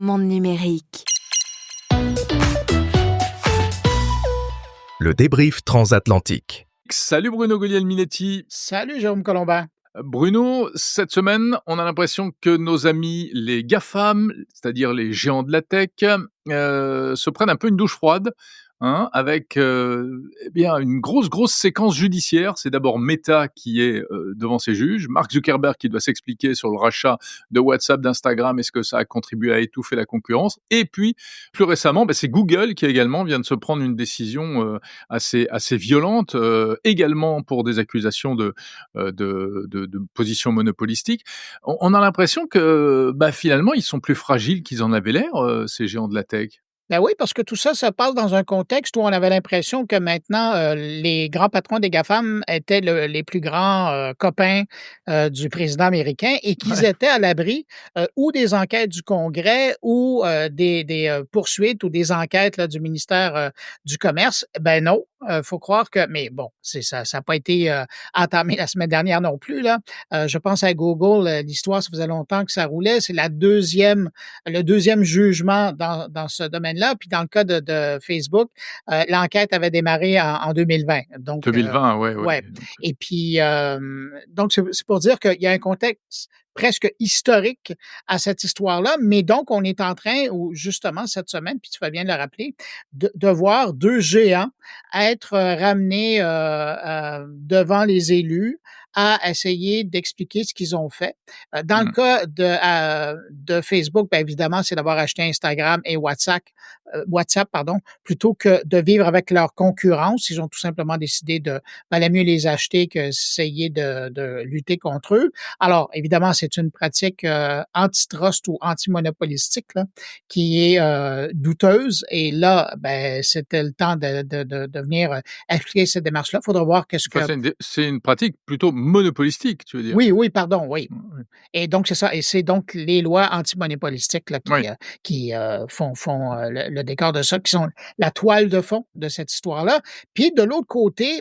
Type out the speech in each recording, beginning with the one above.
Monde numérique. Le débrief transatlantique. Salut Bruno Guglielminetti. Salut Jérôme Colombin. Bruno, cette semaine, on a l'impression que nos amis les GAFAM, c'est-à-dire les géants de la tech, se prennent un peu une douche froide, avec une grosse séquence judiciaire. C'est d'abord Meta qui est devant ses juges, Mark Zuckerberg qui doit s'expliquer sur le rachat de WhatsApp, d'Instagram, est-ce que ça a contribué à étouffer la concurrence, et puis plus récemment, c'est Google qui également vient de se prendre une décision assez violente, également pour des accusations de position monopolistique. On a l'impression que finalement ils sont plus fragiles qu'ils en avaient l'air, ces géants de la tech. Ben oui, parce que tout ça se passe dans un contexte où on avait l'impression que maintenant, les grands patrons des GAFAM étaient les plus grands copains du président américain et qu'ils étaient à l'abri ou des enquêtes du Congrès ou des poursuites ou des enquêtes là, du ministère du Commerce. Ben non, faut croire que... Mais bon, ça n'a pas été entamé la semaine dernière non plus. Là. Je pense à Google, l'histoire, ça faisait longtemps que ça roulait. C'est le deuxième jugement dans ce domaine-là. Puis dans le cas de Facebook, l'enquête avait démarré en 2020. Donc, 2020, ouais. Ouais. Et puis, donc, c'est pour dire qu'il y a un contexte presque historique à cette histoire-là, mais donc on est en train, justement cette semaine, puis tu vas bien le rappeler, de voir deux géants être ramenés devant les élus à essayer d'expliquer ce qu'ils ont fait. Dans le cas de Facebook, évidemment, c'est d'avoir acheté Instagram et WhatsApp, plutôt que de vivre avec leur concurrence. Ils ont tout simplement décidé de valait mieux les acheter qu'essayer de lutter contre eux. Alors, évidemment, c'est une pratique antitrust ou antimonopolistique là, qui est douteuse. Et là, c'était le temps de venir expliquer cette démarche-là. Il faudra voir c'est une pratique plutôt monopolistique, tu veux dire? Oui, pardon, oui. Et donc, c'est ça. Et c'est donc les lois antimonopolistiques là, qui font le décor de ça, qui sont la toile de fond de cette histoire-là. Puis, de l'autre côté,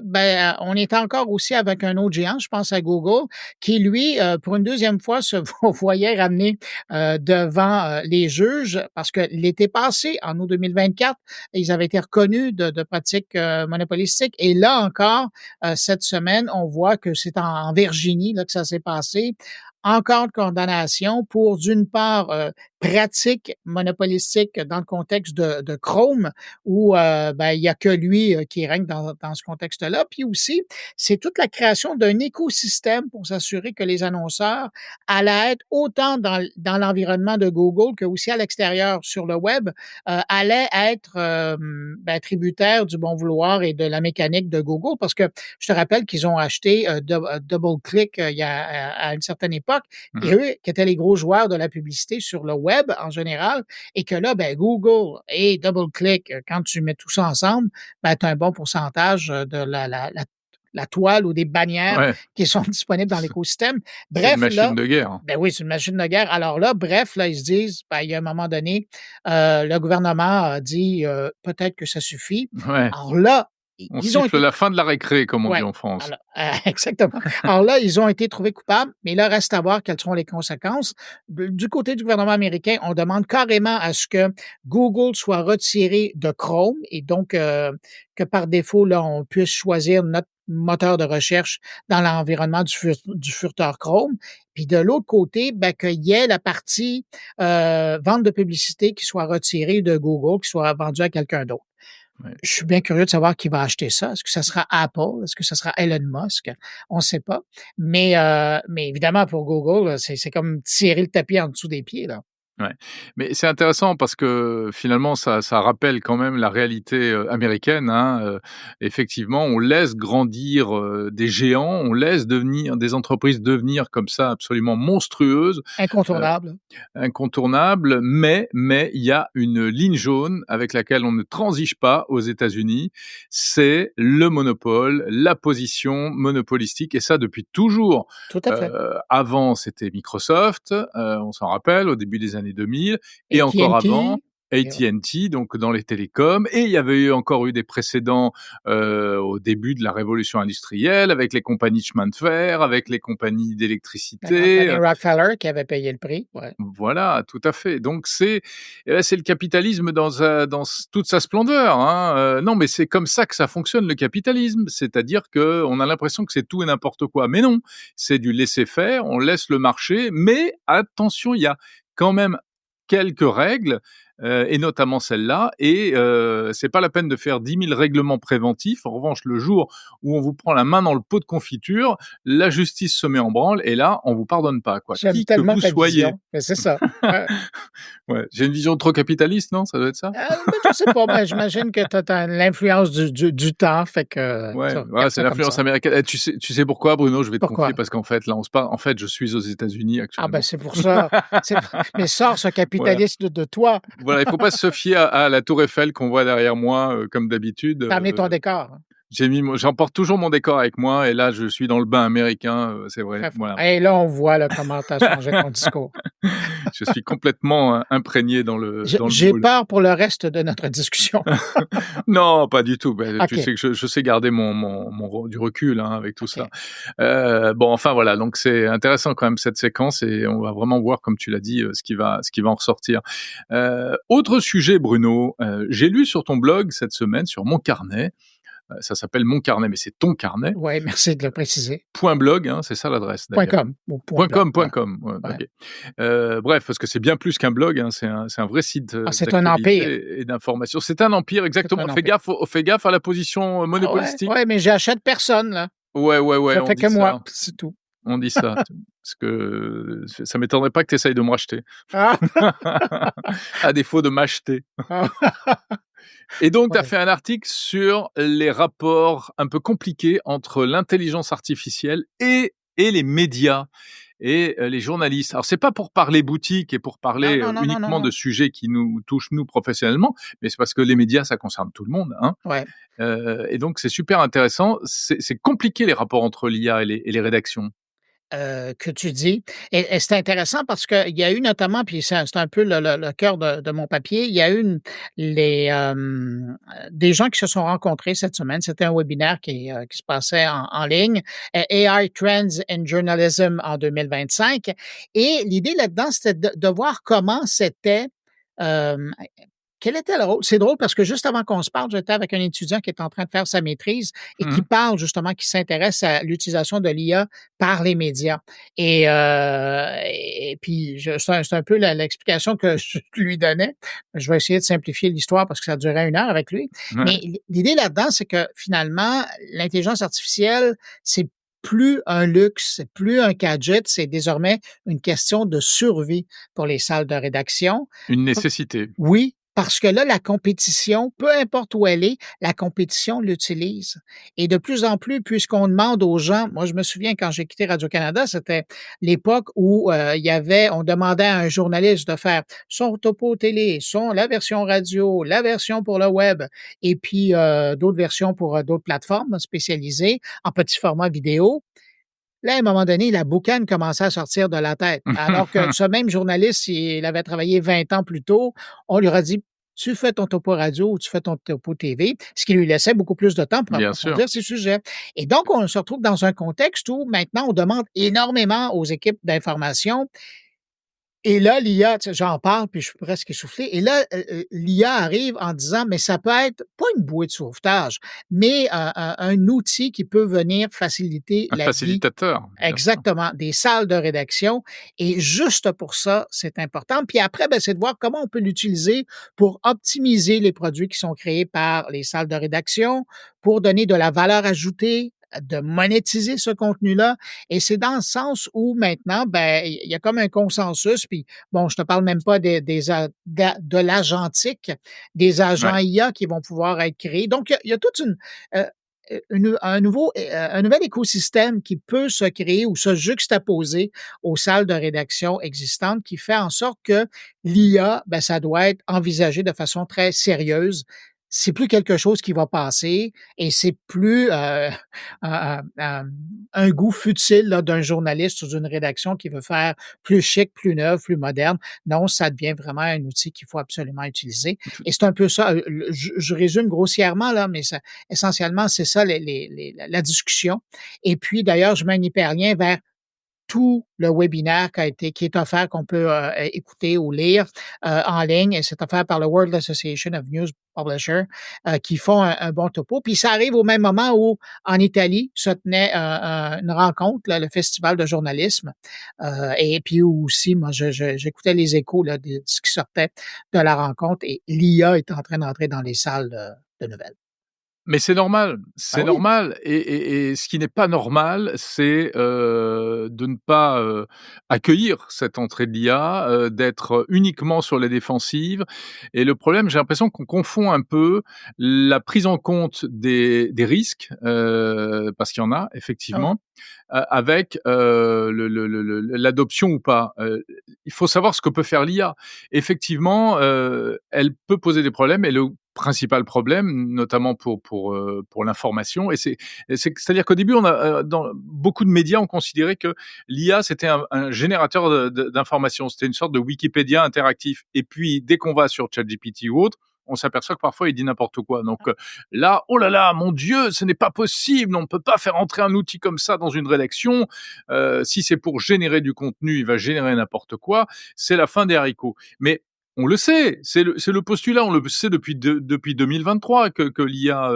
on est encore aussi avec un autre géant, je pense à Google, qui, lui, pour une deuxième fois, se voyait ramener devant les juges parce que l'été passé, en août 2024, ils avaient été reconnus de pratiques monopolistiques. Et là encore, cette semaine, on voit que c'est en Virginie là, que ça s'est passé. Encore de condamnation pour, d'une part, pratique monopolistique dans le contexte de Chrome, où il y a que lui qui règne dans ce contexte-là. Puis aussi, c'est toute la création d'un écosystème pour s'assurer que les annonceurs allaient être autant dans l'environnement de Google que aussi à l'extérieur sur le web, allaient être tributaires du bon vouloir et de la mécanique de Google. Parce que je te rappelle qu'ils ont acheté DoubleClick il y a à une certaine époque, et eux, qui étaient les gros joueurs de la publicité sur le web en général, et que là, Google et DoubleClick, quand tu mets tout ça ensemble, tu as un bon pourcentage de la toile ou des bannières qui sont disponibles dans l'écosystème. Bref, c'est une machine de guerre. Oui, c'est une machine de guerre. Alors là, ils se disent, il y a un moment donné, le gouvernement a dit peut-être que ça suffit. Ouais. Alors là, on siffle la fin de la récré, comme on dit en France. Alors, exactement. Alors là, ils ont été trouvés coupables, mais là, reste à voir quelles seront les conséquences. Du côté du gouvernement américain, on demande carrément à ce que Google soit retiré de Chrome et donc que par défaut, là, on puisse choisir notre moteur de recherche dans l'environnement du furteur Chrome. Puis de l'autre côté, qu'il y ait la partie vente de publicité qui soit retirée de Google, qui soit vendue à quelqu'un d'autre. Ouais. Je suis bien curieux de savoir qui va acheter ça. Est-ce que ça sera Apple? Est-ce que ça sera Elon Musk? On ne sait pas. Mais évidemment, pour Google, c'est comme tirer le tapis en dessous des pieds, là. Ouais. Mais c'est intéressant parce que finalement, ça rappelle quand même la réalité américaine. Effectivement, on laisse grandir des géants, on laisse des entreprises devenir comme ça absolument monstrueuses. Incontournables, mais il y a une ligne jaune avec laquelle on ne transige pas aux États-Unis, c'est le monopole, la position monopolistique, et ça depuis toujours. Tout à fait. Avant, c'était Microsoft, on s'en rappelle, au début des années 2000, et encore avant, Et AT&T, donc dans les télécoms, et il y avait encore eu des précédents au début de la révolution industrielle, avec les compagnies de chemin de fer, avec les compagnies la d'électricité. compagnie Rockefeller qui avait payé le prix, ouais. Voilà, tout à fait. Donc c'est le capitalisme dans toute sa splendeur, hein. Non, mais c'est comme ça que ça fonctionne le capitalisme, c'est-à-dire que on a l'impression que c'est tout et n'importe quoi, mais non, c'est du laisser-faire, on laisse le marché, mais attention, il y a quand même quelques règles, et notamment celle-là, et c'est pas la peine de faire 10 000 règlements préventifs. En revanche, le jour où on vous prend la main dans le pot de confiture, la justice se met en branle et là, on vous pardonne pas, quoi, J'aime qui que tellement vous ta soyez. vision. Mais c'est ça. Ouais, j'ai une vision trop capitaliste, non? Ça doit être ça? Mais je sais pas, mais j'imagine que tu as l'influence du temps, fait que Ouais, tu ouais, regardes c'est ça comme l'influence ça. américaine. Tu sais pourquoi, Bruno? Je vais te confier Pourquoi? parce qu'en fait, là, on se parle. En fait, je suis aux États-Unis Ah ben, actuellement. c'est pour ça. C'est mais sors ce Voilà. capitaliste de toi. Voilà, il faut pas se fier à la tour Eiffel qu'on voit derrière moi, comme d'habitude. Tu as amené ton décor, hein. J'emporte toujours mon décor avec moi et là, je suis dans le bain américain, c'est vrai, Très fort. voilà. Et là, on voit là, comment tu as changé ton discours. Je suis complètement, imprégné dans le J'ai moule. peur pour le reste de notre discussion. Non, pas du tout. Beh, tu OK, sais que je sais garder mon du recul, hein, avec tout ça. OK. Bon, enfin voilà, donc c'est intéressant quand même cette séquence et on va vraiment voir, comme tu l'as dit, ce qui va en ressortir. Autre sujet, Bruno, j'ai lu sur ton blog cette semaine, sur Mon Carnet, ça s'appelle Mon Carnet, mais c'est ton carnet, Ouais, merci de le préciser. .blog, hein, c'est ça l'adresse Point d'ailleurs? .com ou point .blog, ouais, .com, ouais, ouais. OK. Bref, parce que c'est bien plus qu'un blog, hein, c'est un vrai site, Ah, c'est un empire. d'actualité et d'information. C'est un empire, C'est exactement. un Fais empire. gaffe à la position, Ah ouais, monopolistique. ouais, mais j'achète personne, là. Ouais, ouais, ouais, Je on fais dit que moi, ça, c'est tout. on dit ça. Parce que ça m'étonnerait pas que tu essayes de me racheter. Ah! À défaut de m'acheter. Ah! Et donc, tu as Ouais. fait un article sur les rapports un peu compliqués entre l'intelligence artificielle et les médias et les journalistes. Alors, c'est pas pour parler boutique et pour Non, parler, non, non, non, non, uniquement non. de sujets qui nous touchent, nous, professionnellement, mais c'est parce que les médias, ça concerne tout le monde, hein. Ouais. Et donc c'est super intéressant. C'est compliqué les rapports entre l'IA et les rédactions. Que tu dis et c'est intéressant parce qu'il y a eu notamment, puis c'est un peu le cœur de mon papier, il y a eu des gens qui se sont rencontrés cette semaine. C'était un webinaire qui se passait en ligne, AI Trends in Journalism en 2025 et l'idée là-dedans, c'était de voir comment c'était, hem quel était le rôle? C'est drôle parce que juste avant qu'on se parle, j'étais avec un étudiant qui est en train de faire sa maîtrise et qui Mmh. parle justement, qui s'intéresse à l'utilisation de l'IA par les médias. Et puis, c'est un peu l'explication que je lui donnais. Je vais essayer de simplifier l'histoire parce que ça durait 1 heure avec lui. Ouais. Mais l'idée là-dedans, c'est que finalement, l'intelligence artificielle, c'est plus un luxe, c'est plus un gadget, c'est désormais une question de survie pour les salles de rédaction. Une nécessité. Oui, parce que là, la compétition, peu importe où elle est, la compétition l'utilise et de plus en plus, puisqu'on demande aux gens moi, je me souviens quand j'ai quitté Radio-Canada, c'était l'époque où, il y avait on demandait à un journaliste de faire son topo télé, la version radio, la version pour le web et puis, d'autres versions pour, d'autres plateformes spécialisées en petit format vidéo. Là, à un moment donné, la boucane commençait à sortir de la tête. Alors que ce même journaliste, il avait travaillé 20 ans plus tôt, on lui aurait dit: «Tu fais ton topo radio ou tu fais ton topo TV», ce qui lui laissait beaucoup plus de temps pour Bien sûr. approfondir ses sujets. Et donc, on se retrouve dans un contexte où maintenant on demande énormément aux équipes d'information et là, l'IA, tu sais, j'en parle, puis je suis presque essoufflé et là, l'IA arrive en disant: «Mais ça peut être pas une bouée de sauvetage, mais un outil qui peut venir faciliter Un la vie». facilitateur, bien sûr. Exactement, des salles de rédaction et juste pour ça, c'est important. Puis après, ben, c'est de voir comment on peut l'utiliser pour optimiser les produits qui sont créés par les salles de rédaction, pour donner de la valeur ajoutée, de monétiser ce contenu-là et c'est dans le sens où maintenant, ben, il y a comme un consensus puis bon, je te parle même pas des a de l'agentique, des agents Ouais. IA qui vont pouvoir être créés. Donc il y a toute heu un nouvel écosystème qui peut se créer ou se juxtaposer aux salles de rédaction existantes qui fait en sorte que l'IA, ben, ça doit être envisagé de façon très sérieuse c'est plus quelque chose qui va passer et c'est plus un goût futile là, d'un journaliste ou d'une rédaction qui veut faire plus chic, plus neuf, plus moderne. Non, ça devient vraiment un outil qu'il faut absolument utiliser. Et c'est un peu ça. Je résume grossièrement là, mais essentiellement c'est ça la discussion. Et puis d'ailleurs, je mets un hyperlien vers tout le webinaire qui est offert, qu'on peut écouter ou lire en ligne. Et c'est offert par le World Association of News Publishers qui font un bon topo. Puis ça arrive au même moment où, en Italie, se tenait une rencontre, là, le Festival de journalisme. Et puis aussi, moi, j'écoutais les échos là, de ce qui sortait de la rencontre et l'IA est en train d'entrer dans les salles de nouvelles. Mais c'est normal, Ah c'est oui? normal et ce qui n'est pas normal, c'est, de ne pas, accueillir cette entrée de l'IA, d'être uniquement sur les défensives et le problème, j'ai l'impression qu'on confond un peu la prise en compte des risques, parce qu'il y en a Ah ouais. effectivement, avec, l'adoption ou pas. Il faut savoir ce que peut faire l'IA. Effectivement, elle peut poser des problèmes et le principal problème, notamment pour l'information c'est-à-dire qu'au début, on a, dans beaucoup de médias ont considéré que l'IA, c'était un générateur d'informations. C'était une sorte de Wikipédia interactif et puis dès qu'on va sur ChatGPT ou autre, on s'aperçoit que parfois il dit n'importe quoi. Donc, là, oh là là, mon Dieu, ce n'est pas possible, on ne peut pas faire entrer un outil comme ça dans une rédaction. Si c'est pour générer du contenu, il va générer n'importe quoi. C'est la fin des haricots. Mais on le sait, c'est le postulat, on le sait depuis 2023 que l'IA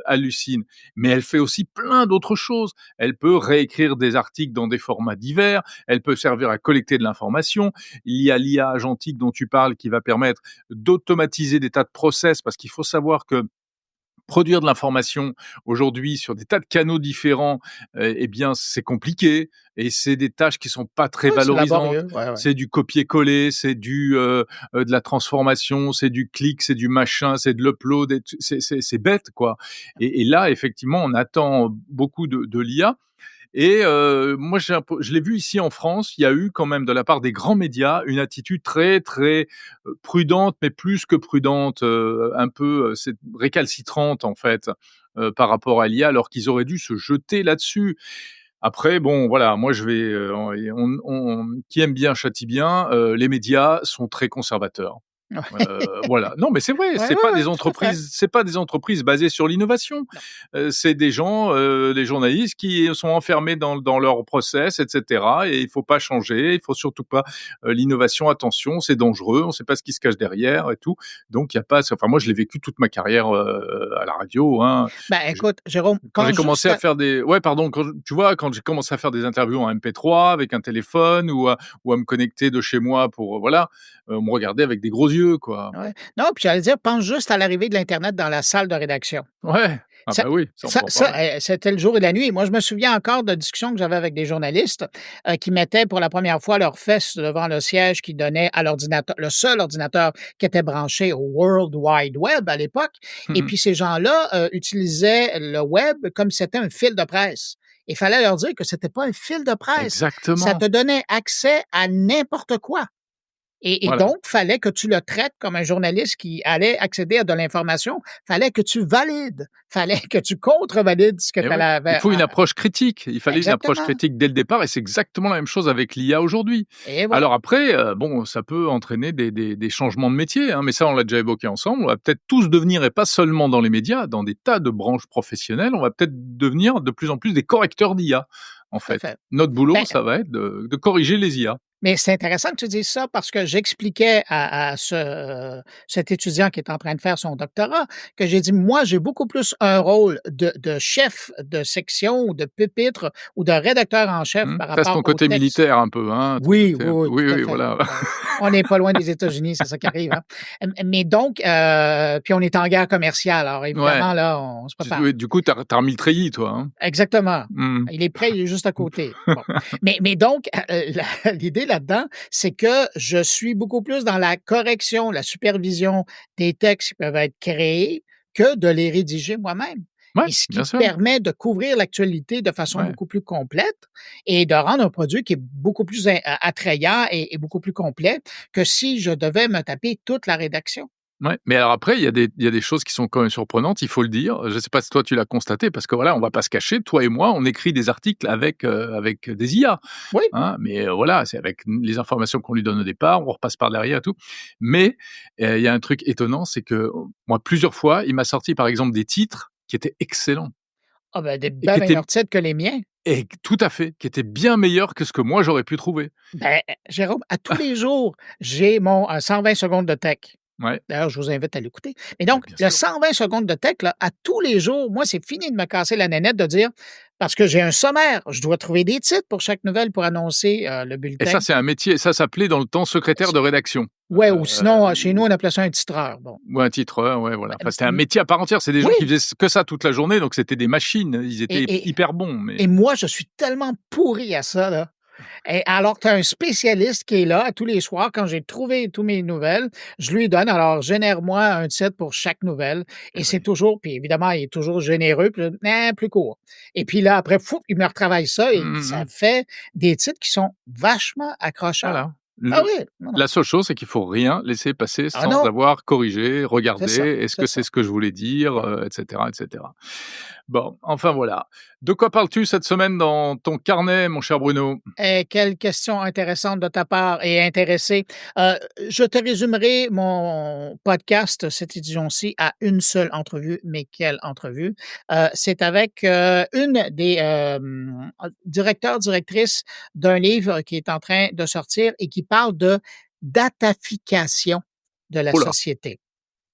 hallucine. Mais elle fait aussi plein d'autres choses. Elle peut réécrire des articles dans des formats divers, elle peut servir à collecter de l'information. Il y a l'IA agentique dont tu parles qui va permettre d'automatiser des tas de process parce qu'il faut savoir que produire de l'information aujourd'hui sur des tas de canaux différents, eh bien, c'est compliqué et c'est des tâches qui sont pas très Ouais, c'est valorisantes. laborieux. Ouais, ouais. C'est du copier-coller, c'est de la transformation, c'est du clic, c'est du machin, c'est de l'upload et c'est bête, quoi et là, effectivement, on attend beaucoup de l'IA et moi, je l'ai vu ici en France, il y a eu quand même de la part des grands médias une attitude très, très, prudente, mais plus que prudente, un peu, c'est récalcitrante en fait, par rapport à l'IA, alors qu'ils auraient dû se jeter là-dessus. Après bon, voilà, moi je vais, on qui aime bien châtie bien, les médias sont très conservateurs. Voilà. Non, mais c'est vrai, Ouais, ouais, ouais, tout à fait. c'est pas des entreprises basées sur l'innovation. Non. C'est des gens, des journalistes qui sont enfermés dans leur process et cetera et il faut pas changer, il faut surtout pas, l'innovation, attention, c'est dangereux, on sait pas ce qui se cache derrière et tout. Donc il y a pas enfin moi je l'ai vécu toute ma carrière, à la radio, hein. Ben, écoute, Jérôme, Quand j'ai pense commencé juste à à faire des ouais pardon, tu vois, quand j'ai commencé à faire des interviews en MP3 avec un téléphone ou à me connecter de chez moi pour, voilà, on me regardait avec des gros yeux, quoi. ouais. Non, puis j'allais dire, pense juste à l'arrivée de l'internet dans la salle de rédaction. Ouais, ah Ça bah oui, ça on peut en parler. c'était le jour et la nuit. Moi, je me souviens encore de discussions que j'avais avec des journalistes, qui mettaient pour la première fois leurs fesses devant le siège qui donnait à l'ordinateur le seul ordinateur qui était branché au World Wide Web à l'époque Mmh et mh. puis ces gens-là, utilisaient le web comme si c'était un fil de presse. Il fallait leur dire que c'était pas un fil de presse. Ça Exactement, te donnait accès à n'importe quoi. Et voilà. donc, fallait que tu le traites comme un journaliste qui allait accéder à de l'information. Fallait que tu valides. Fallait que tu contre-valides ce que Et tu ouais, il avais faut une approche critique. Il fallait une approche exactement. critique dès le départ et c'est exactement la même chose avec l'IA aujourd'hui. Et voilà. Alors après, bon, ça peut entraîner des changements de métier, hein, mais ça, on l'a déjà évoqué ensemble. On va peut-être tous devenir, et pas seulement dans les médias, dans des tas de branches professionnelles, on va peut-être devenir de plus en plus des correcteurs d'IA, en Tout à fait. fait. Notre boulot, Ben, ça va être de corriger les IA. mais c'est intéressant que tu dises ça parce que j'expliquais à cet étudiant qui est en train de faire son doctorat que j'ai dit: «Moi, j'ai beaucoup plus un rôle de chef de section ou de pupitre ou de rédacteur en chef Mmh. par Ça, c'est rapport ton au côté texte». militaire un peu, hein, ton Oui, côté oui, oui, oui, tout à oui, fait. voilà. On n'est pas loin des États-Unis, c'est ça qui arrive, hein. Mais donc, puis on est en guerre commerciale, alors Ouais. évidemment, là, on se prépare. Oui, du coup, tu as remis le treillis, toi, hein? Exactement. Mmh. Il est prêt, il est juste à côté. Bon. Mais donc, l'idée là-dedans, c'est que je suis beaucoup plus dans la correction, la supervision des textes qui peuvent être créés que de les rédiger moi-même. Ouais, Et ce qui bien sûr, permet de couvrir l'actualité de façon ouais. beaucoup plus complète et de rendre un produit qui est beaucoup plus attrayant et beaucoup plus complet que si je devais me taper toute la rédaction. Ouais, mais alors après, il y a des choses qui sont quand même surprenantes, il faut le dire. Je ne sais pas si toi tu l'as constaté parce que voilà, on va pas se cacher, toi et moi, on écrit des articles avec des IA, Oui. hein, mais voilà, c'est avec les informations qu'on lui donne au départ, on repasse par derrière et tout. Mais il y a un truc étonnant, c'est que moi, plusieurs fois, il m'a sorti par exemple des titres qui étaient excellents Ah ben, des et bien qui étaient meilleurs titres que les miens. et tout à fait, qui étaient bien meilleurs que ce que moi j'aurais pu trouver. Ben, Jérôme, à tous les jours, j'ai mon 120 secondes de tech. Ouais, D'ailleurs, je vous invite à l'écouter. Mais bah, donc, bien le sûr. 120 secondes de tech, là, à tous les jours, moi, c'est fini de me casser la nénette de dire, parce que j'ai un sommaire, je dois trouver des titres pour chaque nouvelle pour annoncer le Et bulletin. ça, c'est un métier, ça s'appelait dans le temps secrétaire de rédaction. Ouais, ou sinon, chez nous, Heu on appelait ça un titreur. Bon. Ou un titreur, ouais, voilà. Enfin, c'était un M- métier à part entière. C'est des gens qui Oui, faisaient que ça toute la journée, donc c'était des machines. Ils étaient et, et, hyper bons, mais et moi, je suis tellement pourri à ça, là. Et alors, tu as un spécialiste qui est là tous les soirs. Quand j'ai trouvé tous mes nouvelles, je lui donne. Alors, génère-moi un titre pour chaque nouvelle. Et eh c'est oui. toujours, puis évidemment, il est toujours généreux, puis plus court. Et puis là, après, fou, il me retravaille ça et Mmh ça mh. fait des titres qui sont vachement accrocheurs. Voilà. Ah Le oui, non, non. La seule chose, c'est qu'il faut rien laisser passer Ah sans non, avoir corrigé, c'est regardé. ça, Est-ce c'est que c'est ça. ce que je voulais dire? Et cetera, et cetera. Bon, enfin voilà. De quoi parles-tu cette semaine dans ton carnet, mon cher Bruno? Quelle question intéressante de ta part et intéressée. Heu, je te résumerai mon podcast, cette édition-ci, à une seule entrevue, mais quelle entrevue! C'est avec, une des, directeurs, directrices d'un livre qui est en train de sortir et qui parle de datafication de la Oh là! société.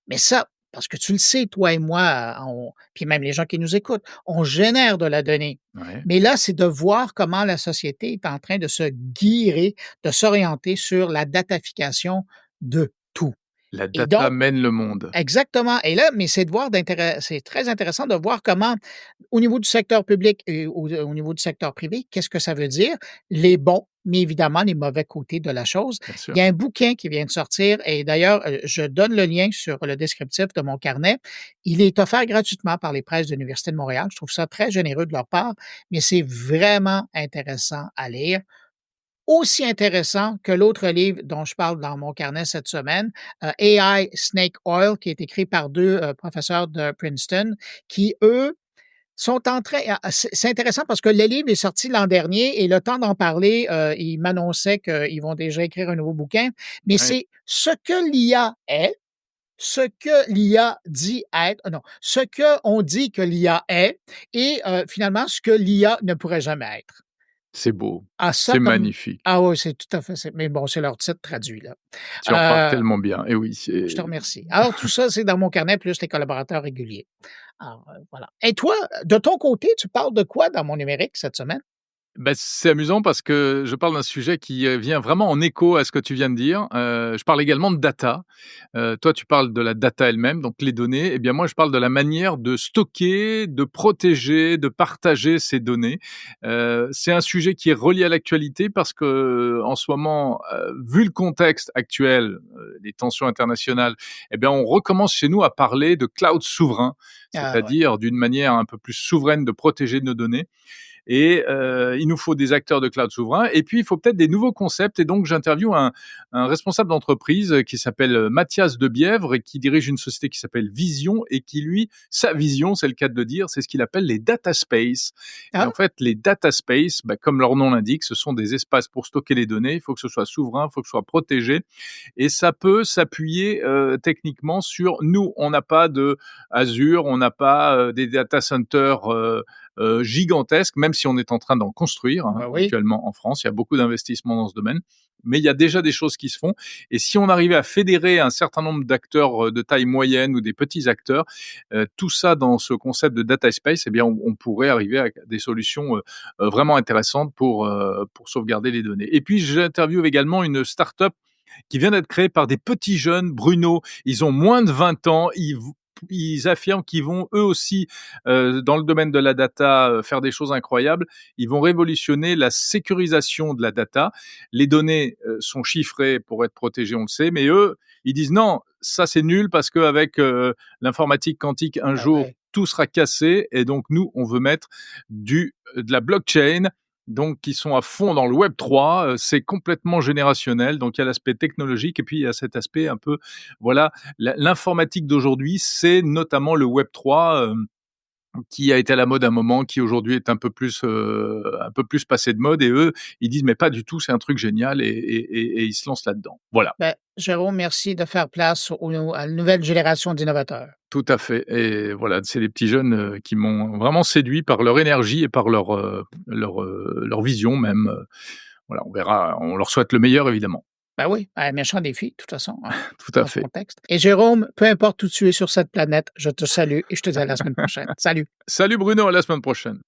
Mais ça, parce que tu le sais, toi et moi, on puis même les gens qui nous écoutent, on génère de la donnée. Ouais. Mais là, c'est de voir comment la société est en train de se guirer, de s'orienter sur la datafication de tout. La Et data donc mène le monde. exactement. Et là, mais c'est de voir c'est très intéressant de voir comment, au niveau du secteur public et au niveau du secteur privé, qu'est-ce que ça veut dire? Les bons, mais évidemment les mauvais côtés de la chose. Bien Il sûr. y a un bouquin qui vient de sortir et d'ailleurs, je donne le lien sur le descriptif de mon carnet. Il est offert gratuitement par les presses de l'Université de Montréal. Je trouve ça très généreux de leur part, mais c'est vraiment intéressant à lire. Aussi intéressant que l'autre livre dont je parle dans mon carnet cette semaine, AI Snake Oil, qui est écrit par 2 professeurs de Princeton qui, eux, sont en train c'est intéressant parce que le livre est sorti l'an dernier et le temps d'en parler, ils m'annonçaient qu'ils vont déjà écrire un nouveau bouquin, mais Ouais. c'est ce que l'IA est, ce que l'IA dit être non, ce qu'on dit que l'IA est et finalement ce que l'IA ne pourrait jamais être. C'est beau. Ah ça C'est comme magnifique. ah oui, c'est tout à fait mais bon, c'est leur titre traduit là. Tu en parles Heu, tellement bien. Et oui, je te c'est remercie. Alors tout ça, c'est dans mon carnet plus les collaborateurs réguliers. Alors, voilà. Et toi, de ton côté, tu parles de quoi dans mon numérique cette semaine? bah, c'est amusant parce que je parle d'un sujet qui, vient vraiment en écho à ce que tu viens de dire. Je parle également de data. Toi, tu parles de la data elle-même, donc les données. Eh bien, moi, je parle de la manière de stocker, de protéger, de partager ces données. C'est un sujet qui est relié à l'actualité parce qu'en ce moment, vu le contexte actuel, les tensions internationales, eh bien, on recommence chez nous à parler de cloud souverain, Ah ouais. c'est-à-dire d'une manière un peu plus souveraine de protéger nos données. Et il nous faut des acteurs de cloud souverain. Et puis, il faut peut-être des nouveaux concepts. Et donc, j'interviewe un responsable d'entreprise qui s'appelle Mathias Debièvre et qui dirige une société qui s'appelle Vision et qui, lui, sa vision, c'est le cas de le dire, c'est ce qu'il appelle les data space. Et Ah, en fait, les data space, bah, comme leur nom l'indique, ce sont des espaces pour stocker les données. Il faut que ce soit souverain, il faut que ce soit protégé. Et ça peut s'appuyer techniquement sur nous. On n'a pas de Azure, on n'a pas des data centers gigantesques, même si on est en train d'en construire bah oui. actuellement en France. Il y a beaucoup d'investissements dans ce domaine, mais il y a déjà des choses qui se font. Et si on arrivait à fédérer un certain nombre d'acteurs de taille moyenne ou des petits acteurs, tout ça dans ce concept de data space, eh bien, on pourrait arriver à des solutions vraiment intéressantes pour sauvegarder les données. Et puis, j'interviewe également une start-up qui vient d'être créée par des petits jeunes, Bruno. Ils ont moins de 20 ans. Ils affirment qu'ils vont eux aussi, dans le domaine de la data, faire des choses incroyables. Ils vont révolutionner la sécurisation de la data. Les données sont chiffrées pour être protégées, on le sait, mais eux, ils disent non, ça c'est nul parce qu'avec l'informatique quantique, un Ah jour, ouais. tout sera cassé et donc nous, on veut mettre de la blockchain donc qui sont à fond dans le Web 3. C'est complètement générationnel, donc il y a l'aspect technologique et puis il y a cet aspect un peu, voilà, l'informatique d'aujourd'hui, c'est notamment le Web 3, qui a été à la mode un moment, qui aujourd'hui est un peu plus passé de mode et eux, ils disent: «Mais pas du tout, c'est un truc génial» et ils se lancent là-dedans. Voilà, Ben, Jérôme, merci de faire place à la nouvelle génération d'innovateurs. tout à fait et voilà, c'est les petits jeunes, qui m'ont vraiment séduit par leur énergie et par leur vision même, voilà, on verra, on leur souhaite le meilleur évidemment. Ben oui, un méchant défi, de toute façon, hein, Tout à dans ce fait. contexte. Et Jérôme, peu importe où tu es sur cette planète, je te salue et je te dis à la semaine prochaine. Salut. Salut Bruno, à la semaine prochaine.